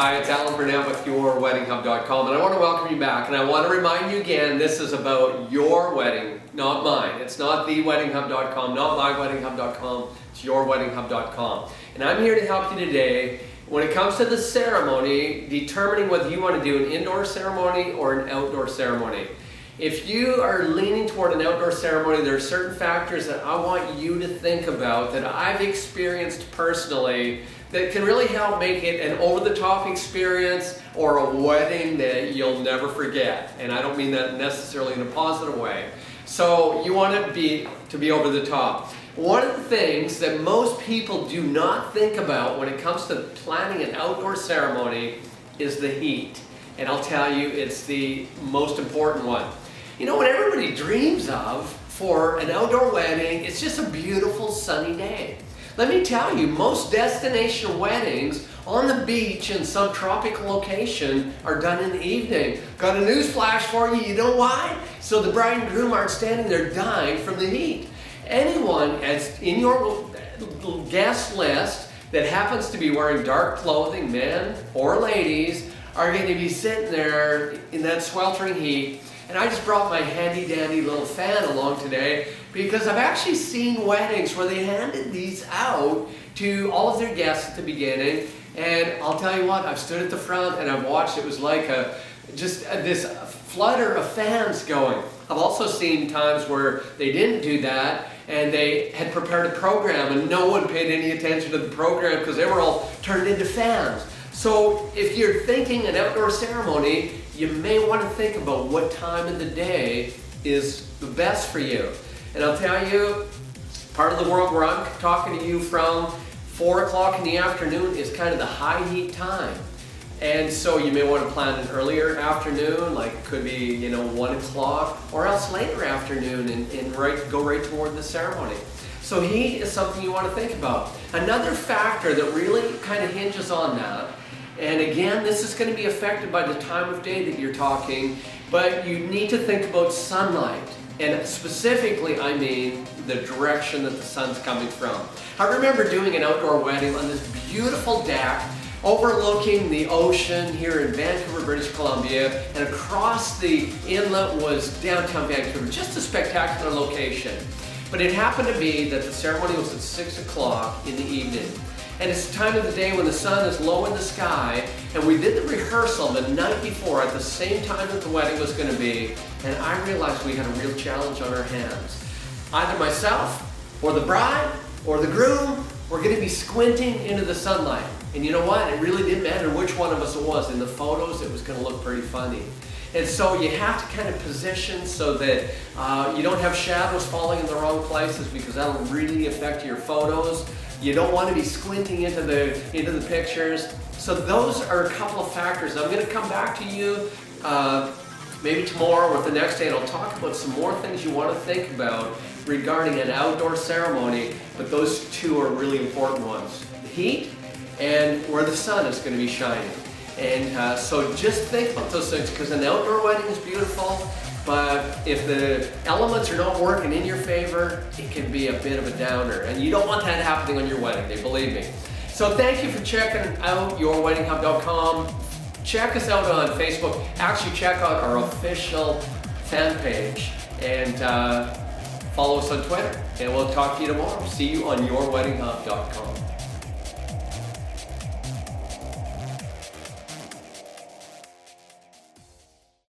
Hi, it's Alan Burnett with YourWeddingHub.com, and I want to welcome you back. And I want to remind you again, this is about your wedding, not mine. It's not TheWeddingHub.com, not MyWeddingHub.com. It's YourWeddingHub.com. And I'm here to help you today when it comes to the ceremony, determining whether you want to do an indoor ceremony or an outdoor ceremony. If you are leaning toward an outdoor ceremony, there are certain factors that I want you to think about that I've experienced personally that can really help make it an over-the-top experience or a wedding that you'll never forget. And I don't mean that necessarily in a positive way. So you want it to be over the top. One of the things that most people do not think about when it comes to planning an outdoor ceremony is the heat. And I'll tell you, it's the most important one. You know, what everybody dreams of for an outdoor wedding, it's just a beautiful sunny day. Let me tell you, most destination weddings on the beach in some tropical location are done in the evening. Got a news flash for you, you know why? So the bride and groom aren't standing there dying from the heat. Anyone as in your guest list that happens to be wearing dark clothing, men or ladies, are going to be sitting there in that sweltering heat. And I just brought my handy dandy little fan along today because I've actually seen weddings where they handed these out to all of their guests at the beginning. And I'll tell you what, I've stood at the front and I've watched. It was like this flutter of fans going. I've also seen times where they didn't do that and they had prepared a program and no one paid any attention to the program because they were all turned into fans. So if you're thinking an outdoor ceremony, you may want to think about what time of the day is the best for you. And I'll tell you, part of the world where I'm talking to you from, 4 o'clock in the afternoon is kind of the high heat time. And so you may want to plan an earlier afternoon, like it could be 1 o'clock, or else later afternoon and go right toward the ceremony. So heat is something you want to think about. Another factor that really kind of hinges on that, and again, this is going to be affected by the time of day that you're talking, but you need to think about sunlight. And specifically, I mean the direction that the sun's coming from. I remember doing an outdoor wedding on this beautiful deck overlooking the ocean here in Vancouver, British Columbia, and across the inlet was downtown Vancouver. Just a spectacular location. But it happened to be that the ceremony was at 6 o'clock in the evening. And it's the time of the day when the sun is low in the sky, and we did the rehearsal the night before at the same time that the wedding was going to be, and I realized we had a real challenge on our hands. Either myself, or the bride, or the groom were going to be squinting into the sunlight. And you know what? It really didn't matter which one of us it was. In the photos, it was going to look pretty funny. And so you have to kind of position so that you don't have shadows falling in the wrong places because that'll really affect your photos. You don't want to be squinting into the pictures. So those are a couple of factors. I'm going to come back to you maybe tomorrow or the next day and I'll talk about some more things you want to think about regarding an outdoor ceremony, but those two are really important ones. The heat and where the sun is going to be shining. And so just think about those things because an outdoor wedding is beautiful, but if the elements are not working in your favor, it can be a bit of a downer. And you don't want that happening on your wedding day, believe me. So thank you for checking out YourWeddingHub.com. Check us out on Facebook. Actually, check out our official fan page and follow us on Twitter. And we'll talk to you tomorrow. See you on YourWeddingHub.com.